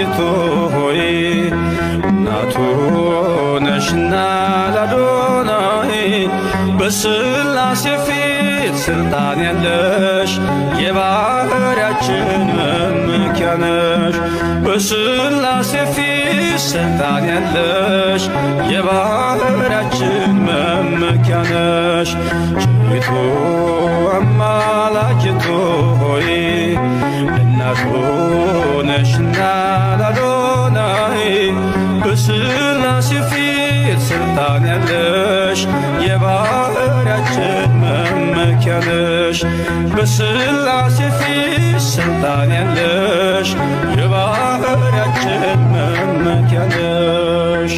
አምላኪቱ ሆይ እናቱ ነሽና ለአዶናይ በሥላሴ ፊት ሥልጣን ያለሽ የባሕርያችን መመኪያ ነሽ። በሥላሴ ፊት ሥልጣን ያለሽ የባሕርያችን መመኪያ ነሽ። ቸሪቱ አምላኪቱ ሆይ እናቱ ነሽና ለአዶናይ በሥላሴ ፊት ሥልጣን ያለሽ የባሕርያችን መመኪያ ነሽ። በሥላሴ ፊት ሥልጣን ያለሽ የባሕርያችን መመኪያ ነሽ።